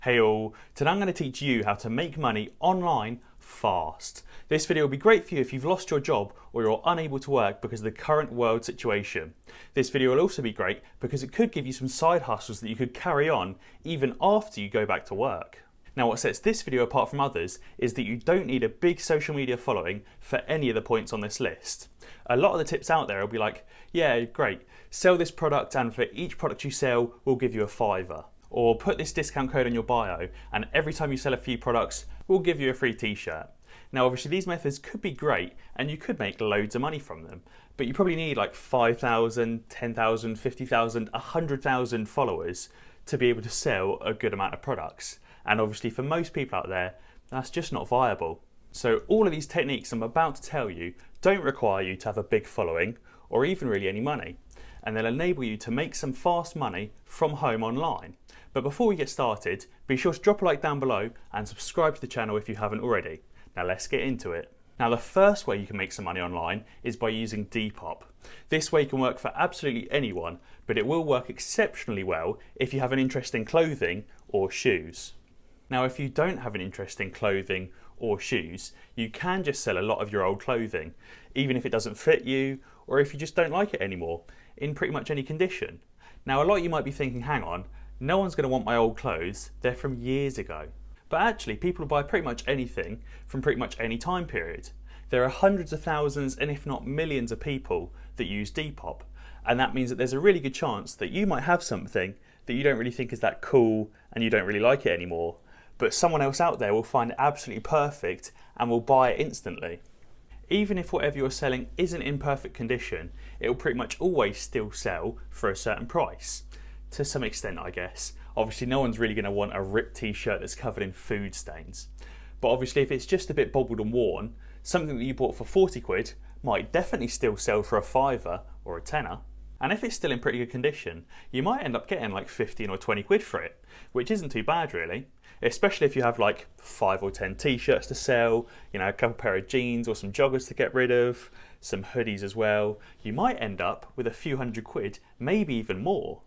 Hey all, today I'm going to teach you how to make money online fast. This video will be great for you if you've lost your job or you're unable to work because of the current world situation. This video will also be great because it could give you some side hustles that you could carry on even after you go back to work. Now what sets this video apart from others is that you don't need a big social media following for any of the points on this list. A lot of the tips out there will be like, yeah, great, sell this product and for each product you sell we'll give you a £5. Or put this discount code in your bio and every time you sell a few products, we'll give you a free t-shirt. Now obviously these methods could be great and you could make loads of money from them, but you probably need like 5,000, 10,000, 50,000, 100,000 followers to be able to sell a good amount of products. And obviously for most people out there, that's just not viable. So all of these techniques I'm about to tell you don't require you to have a big following or even really any money, and they'll enable you to make some fast money from home online. But before we get started, be sure to drop a like down below and subscribe to the channel if you haven't already. Now let's get into it. Now the first way you can make some money online is by using Depop. This way can work for absolutely anyone, but it will work exceptionally well if you have an interest in clothing or shoes. Now if you don't have an interest in clothing or shoes, you can just sell a lot of your old clothing, even if it doesn't fit you or if you just don't like it anymore, in pretty much any condition. Now a lot of you might be thinking, hang on, no one's going to want my old clothes, they're from years ago. But actually people buy pretty much anything from pretty much any time period. There are hundreds of thousands and if not millions of people that use Depop, and that means that there's a really good chance that you might have something that you don't really think is that cool and you don't really like it anymore, but someone else out there will find it absolutely perfect and will buy it instantly. Even if whatever you're selling isn't in perfect condition, it will pretty much always still sell for a certain price. To some extent, I guess. Obviously no one's really going to want a ripped t-shirt that's covered in food stains. But obviously if it's just a bit bobbled and worn, something that you bought for 40 quid might definitely still sell for a £5 or a tenner. And if it's still in pretty good condition, you might end up getting like 15 or 20 quid for it, which isn't too bad really. Especially if you have like 5 or 10 t-shirts to sell, you know, a couple pair of jeans or some joggers to get rid of, some hoodies as well. You might end up with a few hundred quid, maybe even more.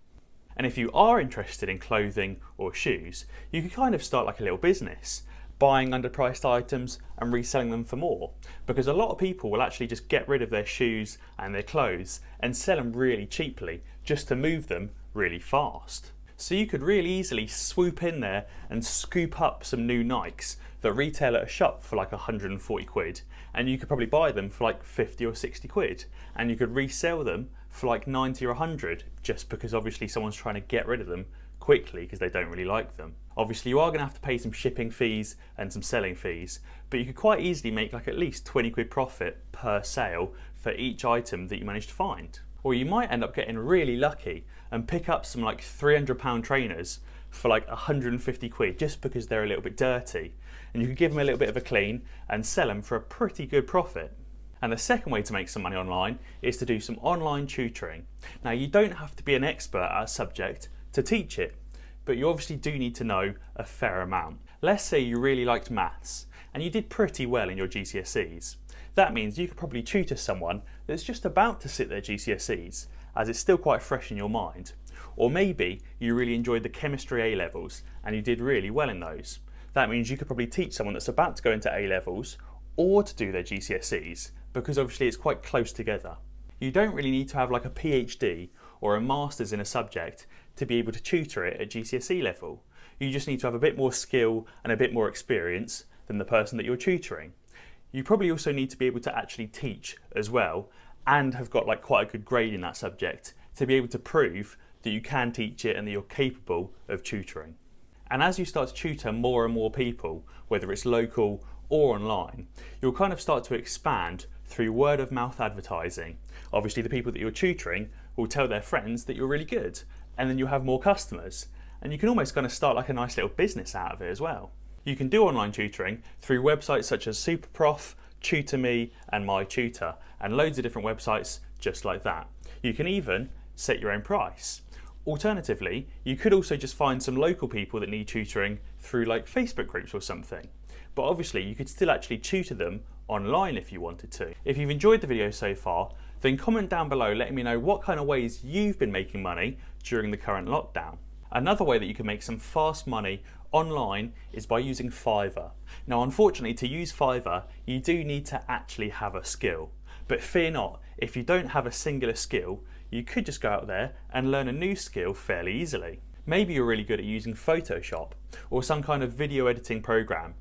And if you are interested in clothing or shoes, you can kind of start like a little business, buying underpriced items and reselling them for more. Because a lot of people will actually just get rid of their shoes and their clothes and sell them really cheaply just to move them really fast. So you could really easily swoop in there and scoop up some new Nikes that retail at a shop for like 140 quid, and you could probably buy them for like 50 or 60 quid, and you could resell them for like 90 or 100 just because obviously someone's trying to get rid of them quickly because they don't really like them. Obviously you are going to have to pay some shipping fees and some selling fees, but you could quite easily make like at least 20 quid profit per sale for each item that you manage to find. Or you might end up getting really lucky and pick up some like £300 trainers for like 150 quid just because they're a little bit dirty, and you could give them a little bit of a clean and sell them for a pretty good profit. And the second way to make some money online is to do some online tutoring. Now you don't have to be an expert at a subject to teach it, but you obviously do need to know a fair amount. Let's say you really liked maths and you did pretty well in your GCSEs. That means you could probably tutor someone that's just about to sit their GCSEs, as it's still quite fresh in your mind. Or maybe you really enjoyed the chemistry A-levels and you did really well in those. That means you could probably teach someone that's about to go into A-levels or to do their GCSEs, because obviously it's quite close together. You don't really need to have like a PhD or a master's in a subject to be able to tutor it at GCSE level. You just need to have a bit more skill and a bit more experience than the person that you're tutoring. You probably also need to be able to actually teach as well and have got like quite a good grade in that subject to be able to prove that you can teach it and that you're capable of tutoring. And as you start to tutor more and more people, whether it's local or online, you'll kind of start to expand through word of mouth advertising. Obviously the people that you're tutoring will tell their friends that you're really good, and then you'll have more customers, and you can almost kind of start like a nice little business out of it as well. You can do online tutoring through websites such as Superprof, TutorMe and MyTutor, and loads of different websites just like that. You can even set your own price. Alternatively, you could also just find some local people that need tutoring through like Facebook groups or something. But obviously you could still actually tutor them online if you wanted to. If you've enjoyed the video so far, then comment down below letting me know what kind of ways you've been making money during the current lockdown. Another way that you can make some fast money online is by using Fiverr. Now unfortunately, to use Fiverr you do need to actually have a skill, but fear not, if you don't have a singular skill you could just go out there and learn a new skill fairly easily. Maybe you're really good at using Photoshop or some kind of video editing program,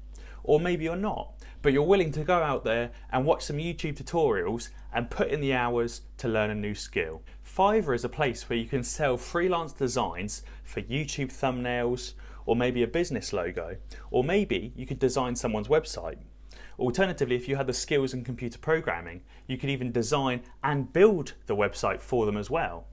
or maybe you're not, but you're willing to go out there and watch some YouTube tutorials and put in the hours to learn a new skill. Fiverr is a place where you can sell freelance designs for YouTube thumbnails, or maybe a business logo, or maybe you could design someone's website. Alternatively, if you had the skills in computer programming, you could even design and build the website for them as well.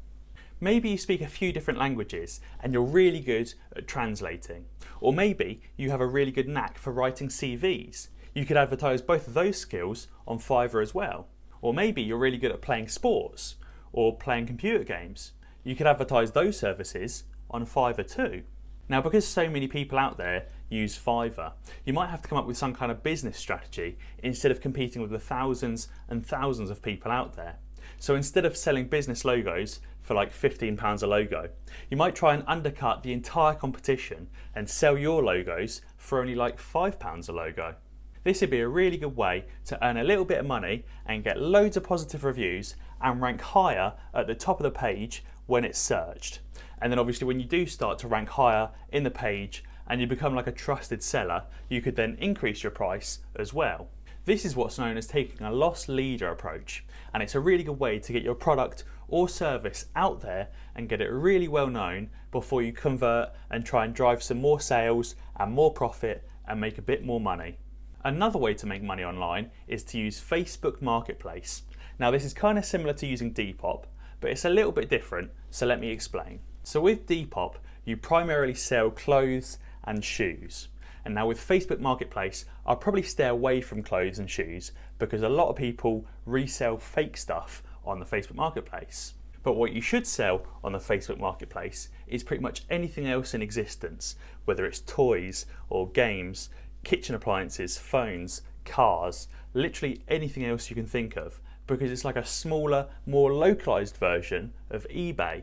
Maybe you speak a few different languages and you're really good at translating. Or maybe you have a really good knack for writing CVs. You could advertise both of those skills on Fiverr as well. Or maybe you're really good at playing sports or playing computer games. You could advertise those services on Fiverr too. Now, because so many people out there use Fiverr, you might have to come up with some kind of business strategy instead of competing with the thousands and thousands of people out there. So instead of selling business logos for like £15 a logo, you might try and undercut the entire competition and sell your logos for only like £5 a logo. This would be a really good way to earn a little bit of money and get loads of positive reviews and rank higher at the top of the page when it's searched. And then obviously when you do start to rank higher in the page and you become like a trusted seller, you could then increase your price as well. This is what's known as taking a loss leader approach, and it's a really good way to get your product or service out there and get it really well known before you convert and try and drive some more sales and more profit and make a bit more money. Another way to make money online is to use Facebook Marketplace. Now this is kind of similar to using Depop, but it's a little bit different, so let me explain. So with Depop, you primarily sell clothes and shoes. And now with Facebook Marketplace, I'll probably stay away from clothes and shoes because a lot of people resell fake stuff on the Facebook Marketplace. But what you should sell on the Facebook Marketplace is pretty much anything else in existence, whether it's toys or games, kitchen appliances, phones, cars, literally anything else you can think of, because it's like a smaller, more localized version of eBay.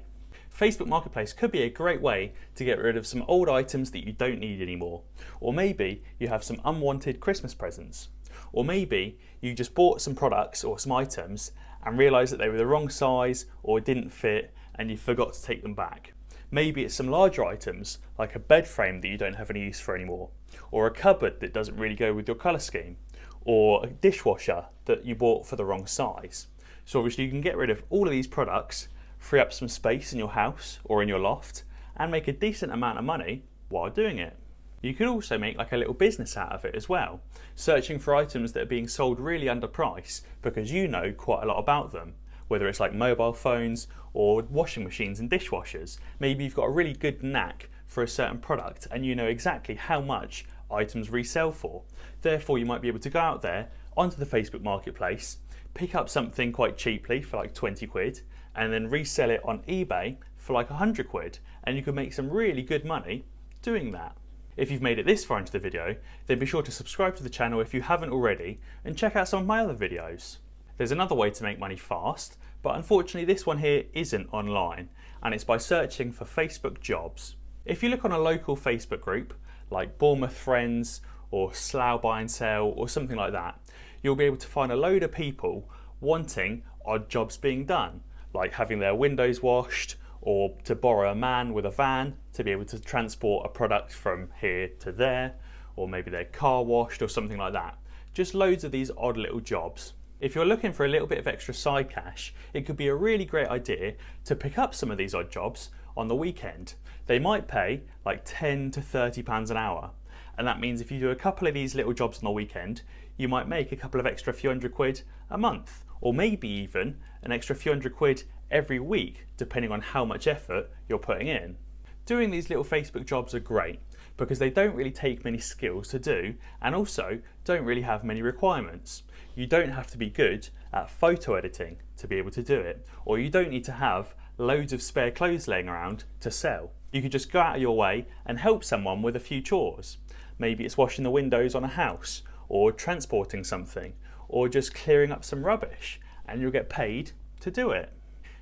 Facebook Marketplace could be a great way to get rid of some old items that you don't need anymore. Or maybe you have some unwanted Christmas presents. Or maybe you just bought some products or some items and realised that they were the wrong size or didn't fit and you forgot to take them back. Maybe it's some larger items like a bed frame that you don't have any use for anymore, or a cupboard that doesn't really go with your colour scheme, or a dishwasher that you bought for the wrong size. So obviously you can get rid of all of these products, free up some space in your house or in your loft, and make a decent amount of money while doing it. You could also make like a little business out of it as well, searching for items that are being sold really underpriced because you know quite a lot about them, whether it's like mobile phones or washing machines and dishwashers. Maybe you've got a really good knack for a certain product and you know exactly how much items resell for. Therefore, you might be able to go out there onto the Facebook Marketplace, pick up something quite cheaply for like 20 quid, and then resell it on eBay for like 100 quid, and you can make some really good money doing that. If you've made it this far into the video, then be sure to subscribe to the channel if you haven't already, and check out some of my other videos. There's another way to make money fast, but unfortunately this one here isn't online, and it's by searching for Facebook jobs. If you look on a local Facebook group, like Bournemouth Friends, or Slough Buy and Sell, or something like that, you'll be able to find a load of people wanting odd jobs being done, like having their windows washed, or to borrow a man with a van to be able to transport a product from here to there, or maybe their car washed or something like that. Just loads of these odd little jobs. If you're looking for a little bit of extra side cash, it could be a really great idea to pick up some of these odd jobs on the weekend. They might pay like £10 to £30 an hour, and that means if you do a couple of these little jobs on the weekend, you might make a couple of extra few hundred quid a month, or maybe even an extra few hundred quid every week, depending on how much effort you're putting in. Doing these little Facebook jobs are great because they don't really take many skills to do, and also don't really have many requirements. You don't have to be good at photo editing to be able to do it, or you don't need to have loads of spare clothes laying around to sell. You could just go out of your way and help someone with a few chores. Maybe it's washing the windows on a house, or transporting something, or just clearing up some rubbish, and you'll get paid to do it.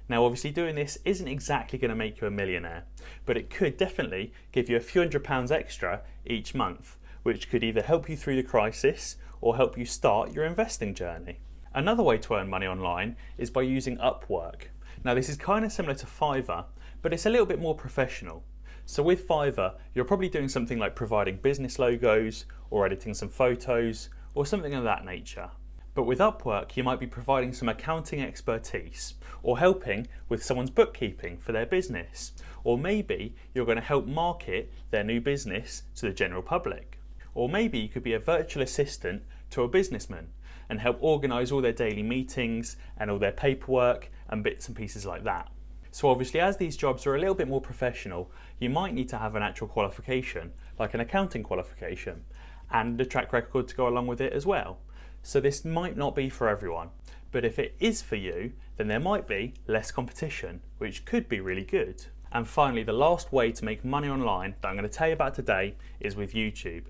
Now obviously doing this isn't exactly going to make you a millionaire, but it could definitely give you a few £100s extra each month, which could either help you through the crisis or help you start your investing journey. Another way to earn money online is by using Upwork. Now this is kind of similar to Fiverr, but it's a little bit more professional. So with Fiverr, you're probably doing something like providing business logos or editing some photos or something of that nature. But with Upwork, you might be providing some accounting expertise or helping with someone's bookkeeping for their business. Or maybe you're going to help market their new business to the general public. Or maybe you could be a virtual assistant to a businessman and help organise all their daily meetings and all their paperwork and bits and pieces like that. So obviously as these jobs are a little bit more professional, you might need to have an actual qualification, like an accounting qualification, and a track record to go along with it as well. So this might not be for everyone, but if it is for you, then there might be less competition, which could be really good. And finally, the last way to make money online that I'm going to tell you about today is with YouTube.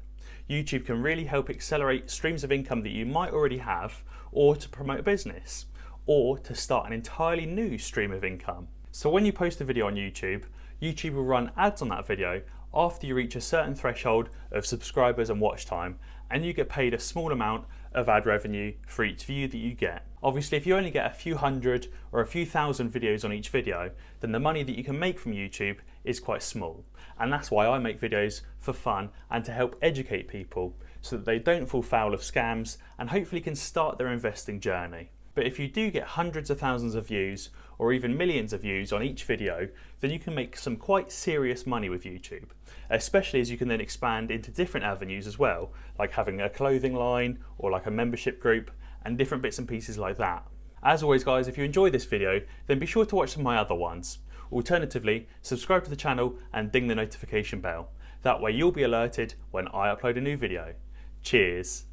YouTube can really help accelerate streams of income that you might already have, or to promote a business, or to start an entirely new stream of income. So when you post a video on YouTube, YouTube will run ads on that video after you reach a certain threshold of subscribers and watch time, and you get paid a small amount of ad revenue for each view that you get. Obviously, if you only get a few hundred or a few thousand videos on each video, then the money that you can make from YouTube is quite small. And that's why I make videos for fun and to help educate people so that they don't fall foul of scams and hopefully can start their investing journey. But if you do get hundreds of thousands of views or even millions of views on each video, then you can make some quite serious money with YouTube, especially as you can then expand into different avenues as well, like having a clothing line or like a membership group and different bits and pieces like that. As always guys, if you enjoyed this video, then be sure to watch some of my other ones. Alternatively, subscribe to the channel and ding the notification bell. That way you'll be alerted when I upload a new video. Cheers!